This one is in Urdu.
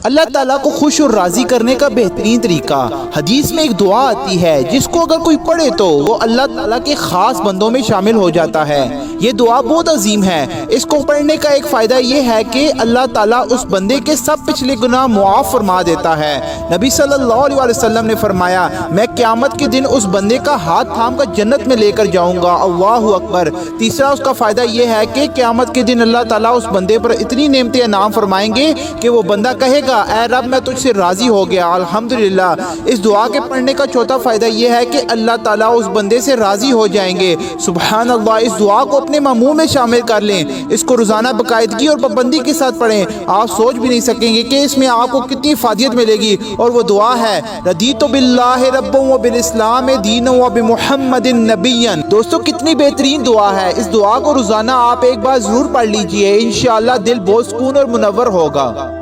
اللہ تعالیٰ کو خوش اور راضی کرنے کا بہترین طریقہ، حدیث میں ایک دعا آتی ہے جس کو اگر کوئی پڑھے تو وہ اللہ تعالیٰ کے خاص بندوں میں شامل ہو جاتا ہے۔ یہ دعا بہت عظیم ہے۔ اس کو پڑھنے کا ایک فائدہ یہ ہے کہ اللہ تعالیٰ اس بندے کے سب پچھلے گناہ معاف فرما دیتا ہے۔ نبی صلی اللہ علیہ وسلم نے فرمایا، میں قیامت کے دن اس بندے کا ہاتھ تھام کر جنت میں لے کر جاؤں گا۔ اللہ اکبر۔ تیسرا اس کا فائدہ یہ ہے کہ قیامت کے دن اللہ تعالیٰ اس بندے پر اتنی نعمتیں انعام فرمائیں گے کہ وہ بندہ کہے گا، اے رب میں تجھ سے راضی ہو گیا، الحمدللہ۔ اس دعا کے پڑھنے کا چوتھا فائدہ یہ ہے کہ اللہ تعالیٰ اس بندے سے راضی ہو جائیں گے۔ سبحان اللہ۔ اس دعا کو اپنے معمول میں شامل کر لیں، اس کو روزانہ باقاعدگی اور پابندی کے ساتھ پڑھیں۔ آپ سوچ بھی نہیں سکیں گے کہ اس میں آپ کو کتنی افادیت ملے گی، اور وہ دعا ہے، رضیت باللہ ربا وبالاسلام دینا وبمحمد نبیا۔ دوستو کتنی بہترین دعا ہے۔ اس دعا کو روزانہ آپ ایک بار ضرور پڑھ لیجئے، انشاءاللہ دل بہت سکون اور منور ہوگا۔